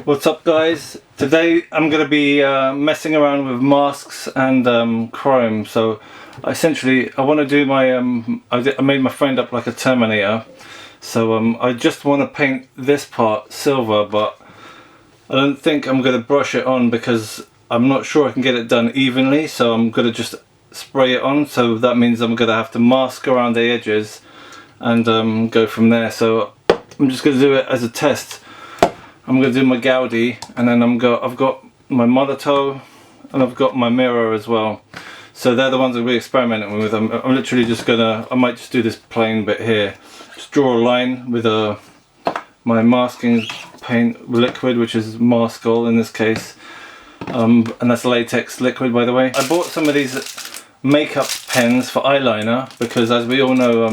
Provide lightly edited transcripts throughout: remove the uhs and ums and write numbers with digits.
What's up guys? Today I'm going to be messing around with masks and chrome. So essentially I want to do my I made my friend up like a Terminator. So I just want to paint this part silver, but I don't think I'm going to brush it on because I'm not sure I can get it done evenly. So I'm going to just spray it on, so that means I'm going to have to mask around the edges and go from there. So I'm just going to do it as a test. I'm going to do my Gaudi, and then I've got my monitor and I've got my mirror as well. So they're the ones that we're experimenting with. I'm literally just gonna, I might just do this plain bit here. Just draw a line with my masking paint liquid, which is Maskol in this case. And that's latex liquid, by the way. I bought some of these makeup pens for eyeliner because, as we all know,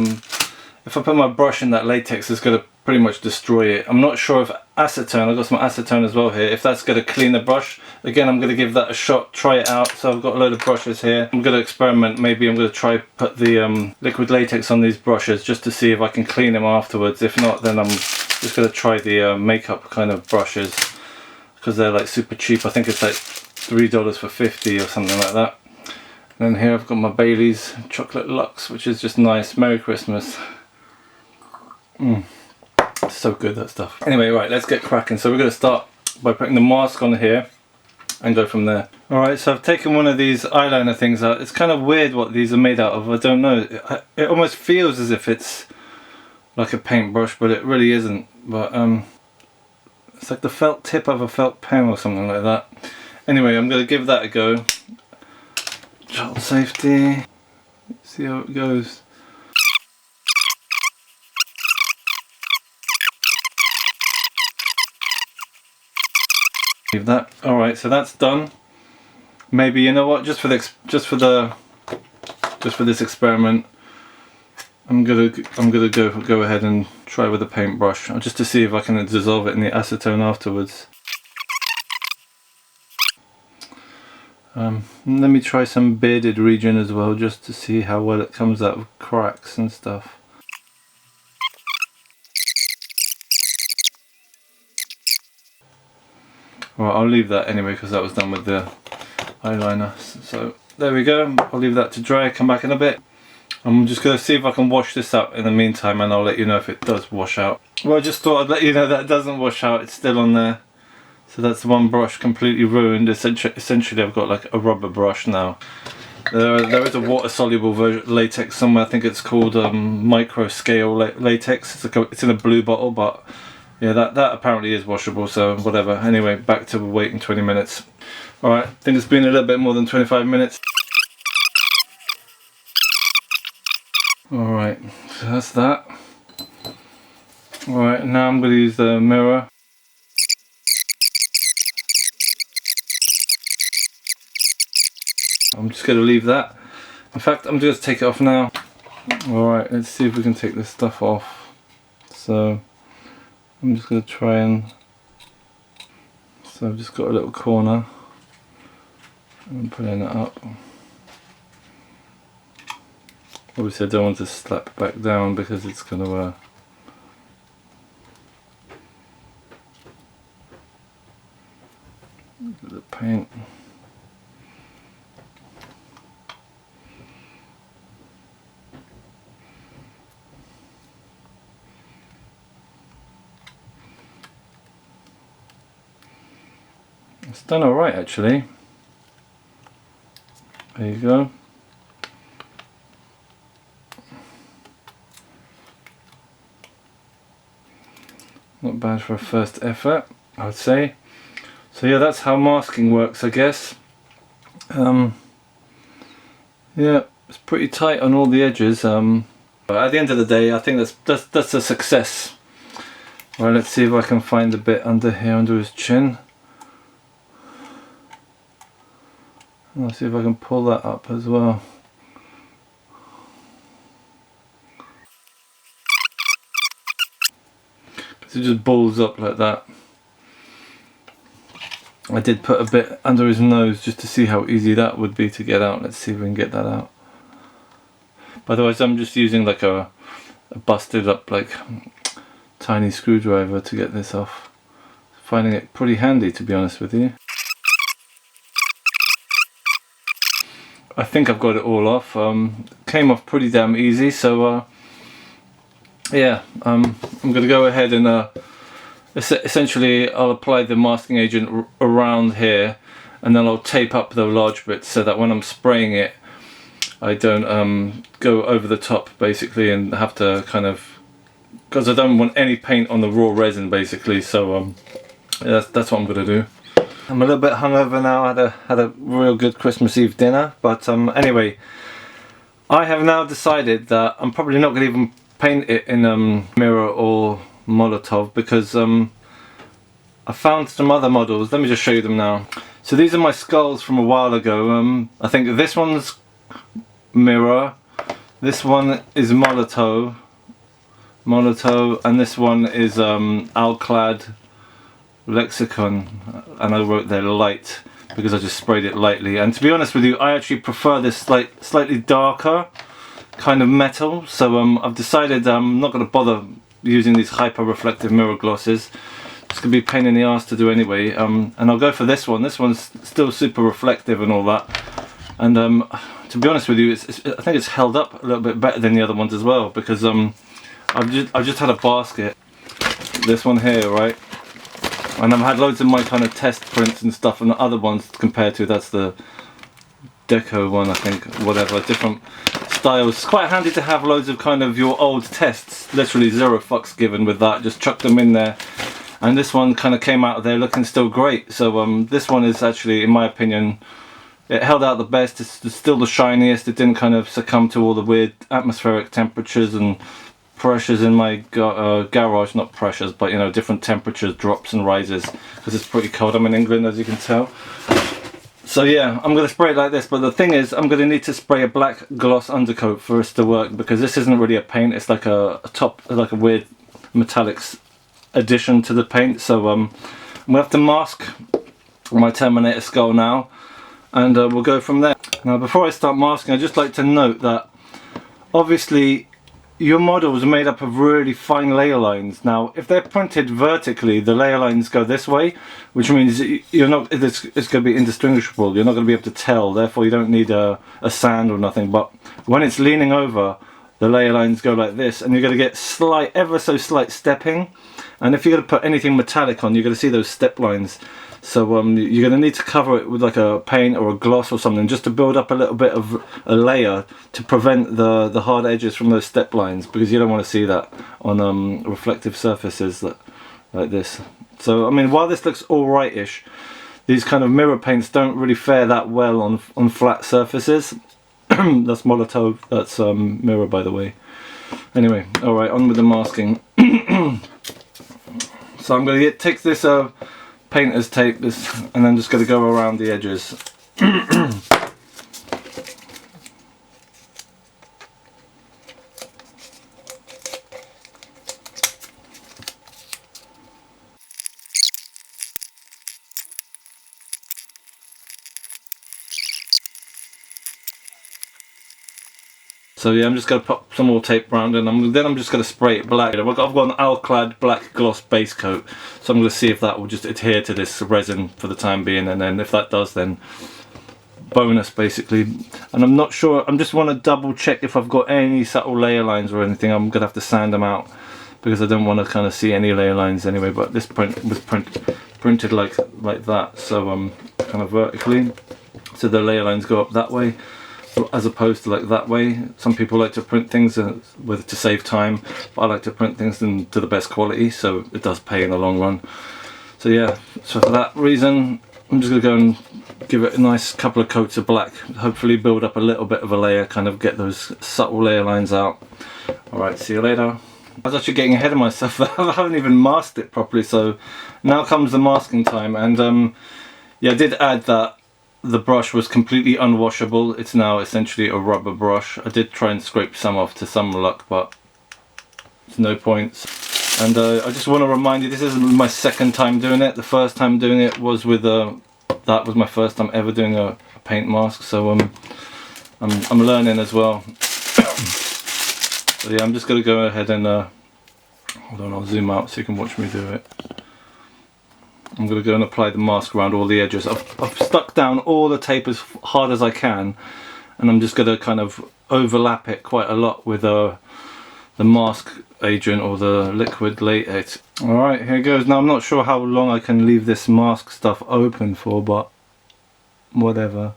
if I put my brush in that latex, it's going to pretty much destroy it. I'm not sure if acetone, I've got some acetone as well here, if that's going to clean the brush. Again, I'm going to give that a shot, try it out. So I've got a load of brushes here. I'm going to experiment. Maybe I'm going to try put the liquid latex on these brushes just to see if I can clean them afterwards. If not, then I'm just going to try the makeup kind of brushes because they're like super cheap. I think it's like $3 for 50 or something like that. And then here I've got my Bailey's Chocolate Luxe, which is just nice. Merry Christmas. So good, that stuff. Anyway, right, let's get cracking. So we're going to start by putting the mask on here and go from there. Alright, so I've taken one of these eyeliner things out. It's kind of weird what these are made out of. I don't know. It almost feels as if it's like a paintbrush, but it really isn't. But it's like the felt tip of a felt pen or something like that. Anyway, I'm going to give that a go. Child safety. See how it goes. Leave that. All right, so that's done. Maybe, you know what? Just for this experiment, I'm gonna go ahead and try with a paintbrush, just to see if I can dissolve it in the acetone afterwards. Let me try some bearded region as well, just to see how well it comes out of cracks and stuff. Well, I'll leave that anyway because that was done with the eyeliner. So there we go. I'll leave that to dry, come back in a bit. I'm just going to see if I can wash this up in the meantime, and I'll let you know if it does wash out. Well, I just thought I'd let you know that it doesn't wash out, it's still on there. So that's one brush completely ruined. Essentially I've got like a rubber brush now. There is a water soluble latex somewhere. I think it's called micro scale latex. It's in a blue bottle, but yeah, that apparently is washable, so whatever. Anyway, back to waiting 20 minutes. Alright, I think it's been a little bit more than 25 minutes. Alright, so that's that. Alright, now I'm going to use the mirror. I'm just going to leave that. In fact, I'm just take it off now. Alright, let's see if we can take this stuff off. So I'm just going to try and, so I've just got a little corner. I'm putting it up. Obviously I don't want to slap back down because it's going to the paint. It's done alright actually. There you go. Not bad for a first effort, I would say. So yeah, that's how masking works, I guess. Yeah, it's pretty tight on all the edges. But at the end of the day, I think that's a success. Right, let's see if I can find the bit under here, under his chin. I'll see if I can pull that up as well. It just balls up like that. I did put a bit under his nose just to see how easy that would be to get out. Let's see if we can get that out. By the way, I'm just using like a busted up like tiny screwdriver to get this off. finding it pretty handy, to be honest with you. I think I've got it all off. Came off pretty damn easy, so yeah, I'm going to go ahead and essentially I'll apply the masking agent around here, and then I'll tape up the large bits so that when I'm spraying it I don't go over the top basically and have to kind of, because I don't want any paint on the raw resin basically, so yeah, that's what I'm going to do. I'm a little bit hungover now. I had a real good Christmas Eve dinner, but anyway, I have now decided that I'm probably not going to even paint it in mirror or Molotov, because I found some other models. Let me just show you them now. So these are my skulls from a while ago. I think this one's mirror, this one is Molotov, and this one is Alclad Lexan, and I wrote there light because I just sprayed it lightly. And to be honest with you, I actually prefer this slightly darker kind of metal, so I've decided I'm not going to bother using these hyper reflective mirror glosses. It's going to be a pain in the ass to do anyway, and I'll go for this one. This one's still super reflective and all that, and to be honest with you, I think it's held up a little bit better than the other ones as well, because I've just had a basket, this one here, right? And I've had loads of my kind of test prints and stuff, and the other ones compared to, that's the deco one, I think, whatever, different styles. It's quite handy to have loads of kind of your old tests, literally zero fucks given with that, just chuck them in there. And this one kind of came out of there looking still great. So this one is actually, in my opinion, it held out the best. It's still the shiniest. It didn't kind of succumb to all the weird atmospheric temperatures and pressures in my garage, not pressures, but you know, different temperatures, drops and rises, because it's pretty cold. I'm in England, as you can tell. So yeah, I'm going to spray it like this, but the thing is, I'm going to need to spray a black gloss undercoat for us to work, because this isn't really a paint, it's like a top, like a weird metallics addition to the paint. So I'm going to have to mask my Terminator skull now, and we'll go from there. Now before I start masking, I'd just like to note that obviously your model is made up of really fine layer lines. Now if they're printed vertically, the layer lines go this way, which means you're not, it's going to be indistinguishable. You're not going to be able to tell, therefore you don't need a sand or nothing. But when it's leaning over, the layer lines go like this, and you're going to get slight, ever so slight stepping. And if you're going to put anything metallic on, you're going to see those step lines. So you're going to need to cover it with like a paint or a gloss or something, just to build up a little bit of a layer to prevent the hard edges from those step lines, because you don't want to see that on reflective surfaces like this. So I mean, while this looks alright-ish, these kind of mirror paints don't really fare that well on flat surfaces. That's Molotov, that's mirror, by the way. Anyway, alright, on with the masking. So I'm going to take this painter's tape, and then just going to go around the edges. So yeah, I'm just going to put some more tape around, and then I'm just going to spray it black. I've got an Alclad black gloss base coat, so I'm going to see if that will just adhere to this resin for the time being, and then if that does, then bonus basically. And I'm not sure, I just want to double check if I've got any subtle layer lines or anything. I'm going to have to sand them out, because I don't want to kind of see any layer lines anyway. But this print was printed like that, so kind of vertically, so the layer lines go up that way, as opposed to like that way. Some people like to print things to save time, but I like to print things to the best quality, so it does pay in the long run. So yeah, so for that reason, I'm just going to go and give it a nice couple of coats of black, hopefully build up a little bit of a layer, kind of get those subtle layer lines out. Alright, see you later. I was actually getting ahead of myself. I haven't even masked it properly, so now comes the masking time. And yeah, I did add that the brush was completely unwashable. It's now essentially a rubber brush. I did try and scrape some off to some luck, but it's no points. And I just want to remind you, this isn't my second time doing it. The first time doing it was with that was my first time ever doing a paint mask, so I'm learning as well. So yeah, I'm just going to go ahead and hold on, I'll zoom out so you can watch me do it. I'm going to go and apply the mask around all the edges. I've stuck down all the tape as hard as I can, and I'm just going to kind of overlap it quite a lot with the mask agent or the liquid latex. Alright, here goes. Now I'm not sure how long I can leave this mask stuff open for, but whatever.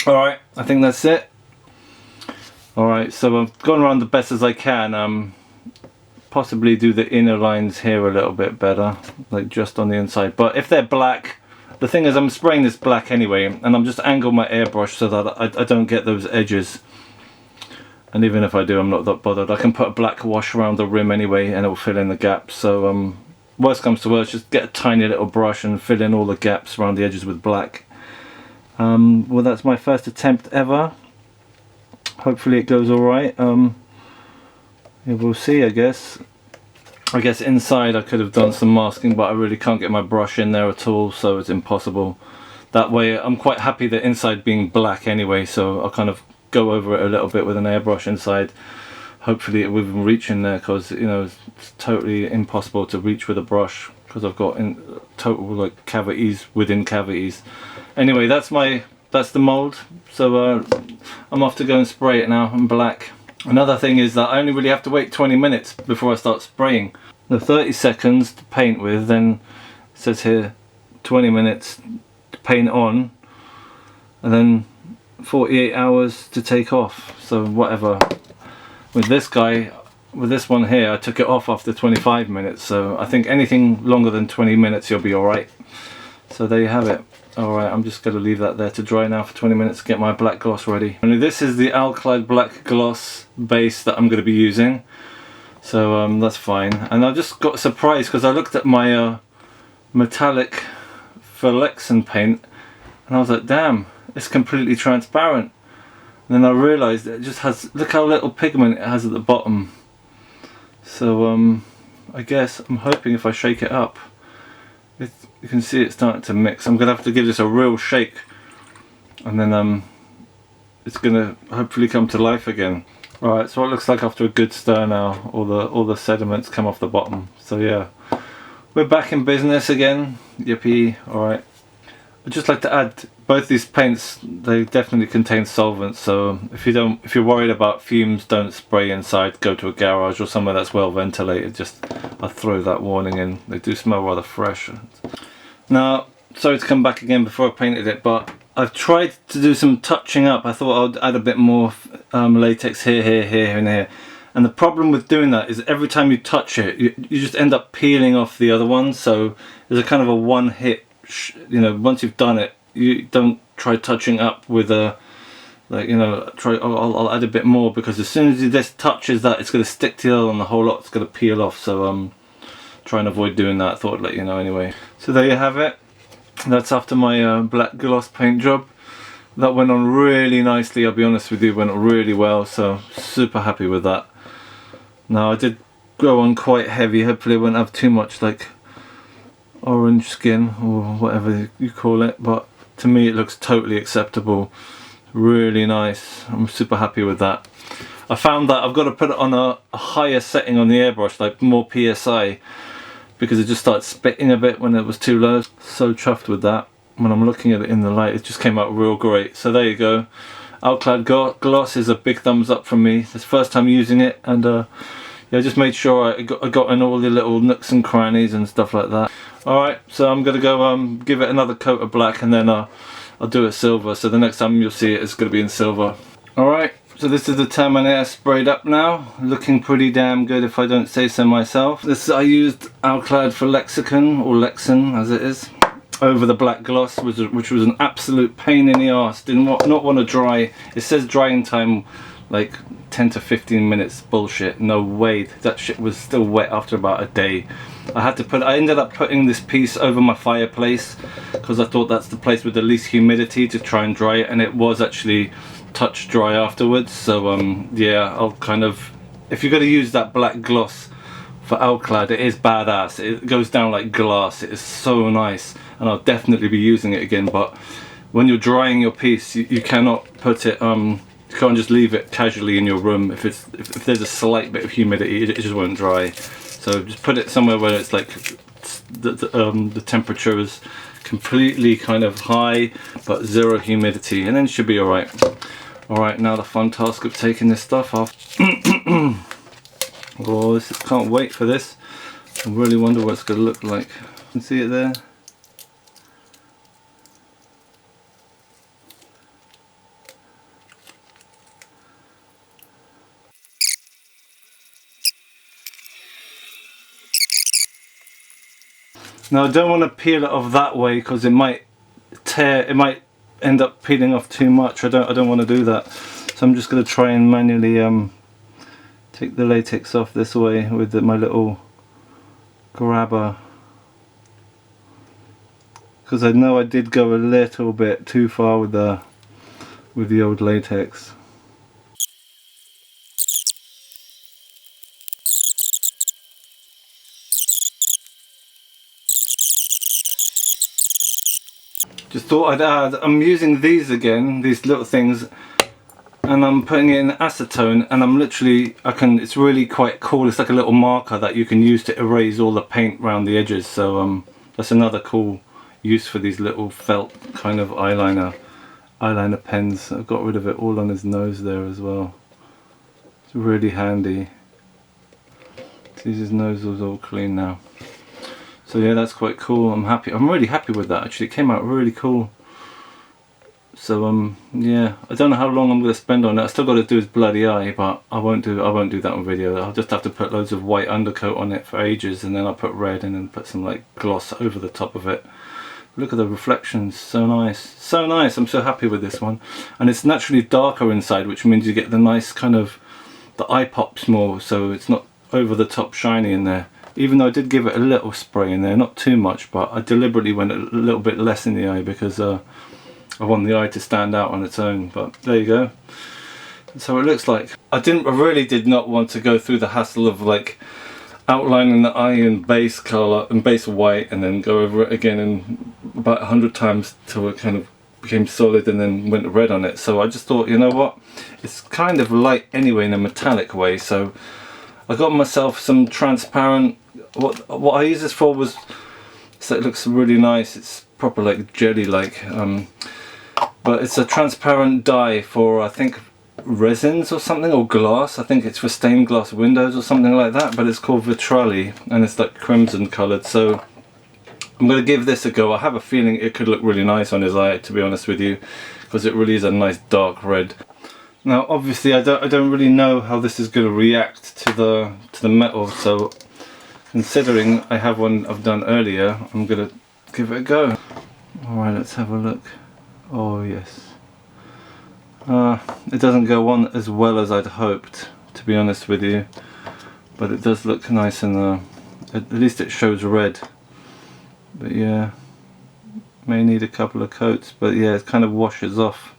Alright, I think that's it. Alright, so I've gone around the best as I can. Possibly do the inner lines here a little bit better, like just on the inside. But if they're black, the thing is I'm spraying this black anyway, and I'm just angle my airbrush so that I don't get those edges. And even if I do, I'm not that bothered. I can put a black wash around the rim anyway and it'll fill in the gaps. So worst comes to worst, just get a tiny little brush and fill in all the gaps around the edges with black. Well, that's my first attempt ever. Hopefully it goes alright. Yeah, we'll see, I guess. I guess inside I could have done some masking, but I really can't get my brush in there at all, so it's impossible. That way I'm quite happy that inside being black anyway, so I'll kind of go over it a little bit with an airbrush inside. Hopefully it will even reach in there, because you know it's totally impossible to reach with a brush because I've got in total like cavities within cavities. Anyway, that's the mold. So I'm off to go and spray it now in black. Another thing is that I only really have to wait 20 minutes before I start spraying. The 30 seconds to paint with, then it says here 20 minutes to paint on, and then 48 hours to take off. So whatever. With this guy, with this one here, I took it off after 25 minutes, so I think anything longer than 20 minutes you'll be alright. So there you have it. Alright, I'm just going to leave that there to dry now for 20 minutes to get my black gloss ready. And this is the Alclad black gloss base that I'm going to be using. So that's fine. And I just got surprised because I looked at my metallic for Lexan paint and I was like, damn, it's completely transparent. And then I realised it just has, look how little pigment it has at the bottom. So I guess I'm hoping if I shake it up, you can see it starting to mix. I'm going to have to give this a real shake, and then it's going to hopefully come to life again. Right, so it looks like after a good stir now, all the sediments come off the bottom. So yeah, we're back in business again. Yippee! Alright. I'd just like to add, both these paints, they definitely contain solvents, so if you're worried about fumes, don't spray inside. Go to a garage or somewhere that's well ventilated. Just I'll throw that warning in. They do smell rather fresh. Now, sorry to come back again before I painted it, but I've tried to do some touching up. I thought I'd add a bit more latex here, and here. And the problem with doing that is every time you touch it, you just end up peeling off the other ones. So there's a kind of a one hit, you know, once you've done it, you don't try touching up with a, like, you know, I'll add a bit more, because as soon as this touches that, it's going to stick to the other one, the whole lot's going to peel off. So try and avoid doing that. I thought I'd let you know anyway. So there you have it. That's after my black gloss paint job. That went on really nicely, I'll be honest with you, went really well, so super happy with that. Now I did go on quite heavy, hopefully I won't have too much like orange skin or whatever you call it, but to me it looks totally acceptable. Really nice, I'm super happy with that. I found that I've got to put it on a higher setting on the airbrush, like more PSI, because it just started spitting a bit when it was too low. So chuffed with that. When I'm looking at it in the light, it just came out real great. So there you go. Alclad gloss is a big thumbs up from me. It's the first time using it, and yeah, I just made sure I got in all the little nooks and crannies and stuff like that. Alright, so I'm gonna go give it another coat of black, and then I'll do it silver. So the next time you'll see it, it's gonna be in silver. Alright, so this is the Terminator sprayed up now, looking pretty damn good if I don't say so myself. I used Alclad for Lexicon, or Lexan as it is, over the black gloss, which was an absolute pain in the arse. Did not want to dry. It says drying time like 10 to 15 minutes. Bullshit. No way. That shit was still wet after about a day. I ended up putting this piece over my fireplace because I thought that's the place with the least humidity to try and dry it, and it was actually touch dry afterwards. So yeah, I'll kind of, if you're going to use that black gloss for Alclad, it is badass. It goes down like glass. It is so nice, and I'll definitely be using it again. But when you're drying your piece, you cannot put it, you can't just leave it casually in your room. If there's a slight bit of humidity, it just won't dry. So just put it somewhere where it's like the temperature is completely kind of high but zero humidity, and then it should be alright. Alright, now the fun task of taking this stuff off. Oh, can't wait for this. I really wonder what it's going to look like. You can see it there. Now I don't want to peel it off that way because it might tear, it might end up peeling off too much. I don't want to do that. So I'm just going to try and manually take the latex off this way with my little grabber, because I know I did go a little bit too far with the old latex. Just thought I'd add, I'm using these again, these little things, and I'm putting it in acetone, and I'm literally, it's really quite cool. It's like a little marker that you can use to erase all the paint around the edges. So that's another cool use for these little felt kind of eyeliner pens. I've got rid of it all on his nose there as well. It's really handy. See, his nose is all clean now. So yeah, that's quite cool. I'm happy. I'm really happy with that actually. It came out really cool. So yeah, I don't know how long I'm going to spend on it. I still got to do his bloody eye, but I won't do that on video. I'll just have to put loads of white undercoat on it for ages, and then I'll put red and then put some like gloss over the top of it. Look at the reflections, so nice, so nice. I'm so happy with this one, and it's naturally darker inside, which means you get the nice kind of, the eye pops more, so it's not over the top shiny in there. Even though I did give it a little spray in there, not too much, but I deliberately went a little bit less in the eye because I want the eye to stand out on its own. But there you go. That's how it looks like. I really did not want to go through the hassle of like outlining the eye in base colour and base white, and then go over it again and about 100 times till it kind of became solid and then went red on it. So I just thought, you know what, it's kind of light anyway in a metallic way, so I got myself some transparent, what I use this for was, so it looks really nice, it's proper like jelly like, but it's a transparent dye for, I think, resins or something, or glass. I think it's for stained glass windows or something like that, but it's called Vitrail and it's like crimson coloured. So I'm going to give this a go. I have a feeling it could look really nice on his eye, to be honest with you, because it really is a nice dark red. Now obviously I don't really know how this is going to react to the metal, so considering I have one I've done earlier, I'm going to give it a go. Alright, let's have a look. Oh yes. It doesn't go on as well as I'd hoped, to be honest with you, but it does look nice, and at least it shows red. But yeah, may need a couple of coats, but yeah, it kind of washes off.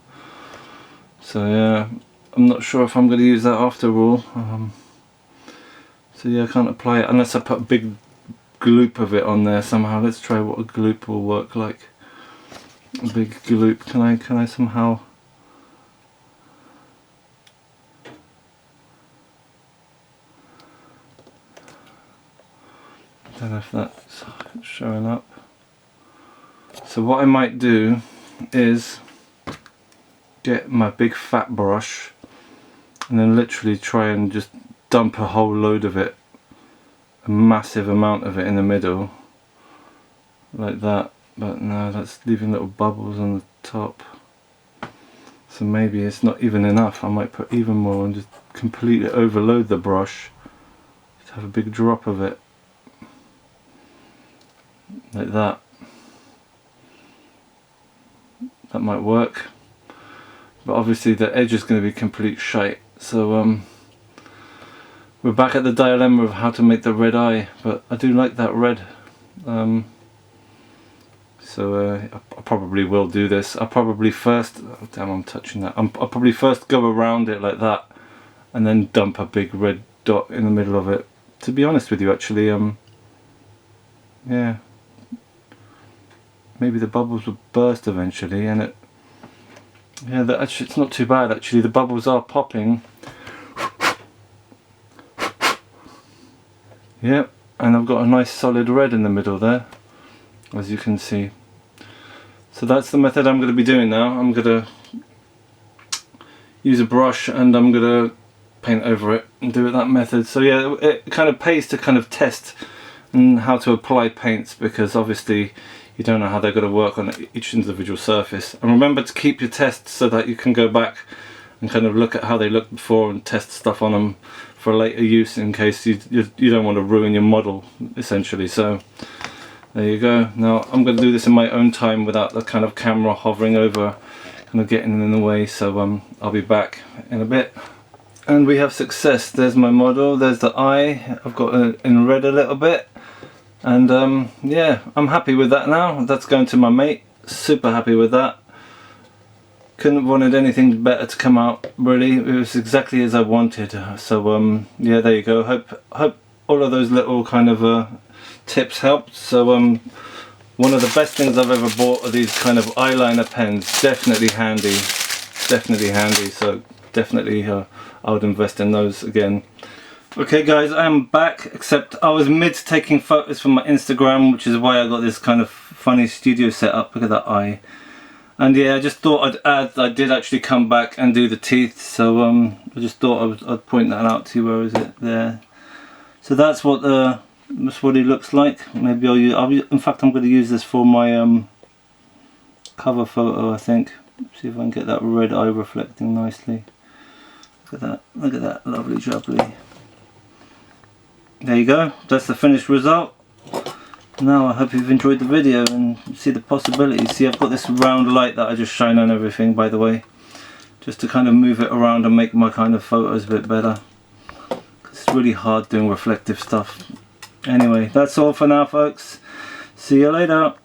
So yeah, I'm not sure if I'm going to use that after all. So yeah, I can't apply it unless I put a big gloop of it on there somehow. Let's try what a gloop will work like. A big gloop. Can I somehow? I don't know if that's showing up. So what I might do is get my big fat brush and then literally try and just dump a whole load of it, a massive amount of it in the middle like that, but no, that's leaving little bubbles on the top, so maybe it's not even enough. I might put even more and just completely overload the brush, just have a big drop of it like that. That might work, but obviously the edge is going to be complete shite. So we're back at the dilemma of how to make the red eye, but I do like that red. So So I probably will do this. I'll probably first, oh damn, I'm touching that. I'll probably first go around it like that and then dump a big red dot in the middle of it. To be honest with you, actually, yeah, maybe the bubbles will burst eventually, and it, yeah, actually it's not too bad actually. The bubbles are popping. Yep, and I've got a nice solid red in the middle there, as you can see. So that's the method I'm going to be doing now. I'm going to use a brush and I'm going to paint over it and do it that method. So yeah, it kind of pays to kind of test and how to apply paints, because obviously you don't know how they're going to work on each individual surface. And remember to keep your tests so that you can go back and kind of look at how they looked before and test stuff on them for later use, in case you don't want to ruin your model essentially. So there you go. Now I'm going to do this in my own time without the kind of camera hovering over, kind of getting in the way. So I'll be back in a bit. And we have success. There's my model, there's the eye. I've got it in red a little bit, and yeah, I'm happy with that now. That's going to my mate. Super happy with that. Couldn't have wanted anything better to come out, really. It was exactly as I wanted. So yeah, there you go. Hope all of those little kind of tips helped. So one of the best things I've ever bought are these kind of eyeliner pens. Definitely handy, so definitely I would invest in those again. Okay guys, I am back, except I was mid taking photos from my Instagram, which is why I got this kind of funny studio set up. Look at that eye. And yeah, I just thought I'd add, I did actually come back and do the teeth, so I just thought I'd point that out to you. Where is it? There. So that's what he looks like. Maybe in fact I'm going to use this for my cover photo, I think. See if I can get that red eye reflecting nicely. Look at that, lovely jubbly. There you go, that's the finished result. Now I hope you've enjoyed the video and see the possibilities. See, I've got this round light that I just shine on everything, by the way, just to kind of move it around and make my kind of photos a bit better. It's really hard doing reflective stuff. Anyway, that's all for now folks. See you later.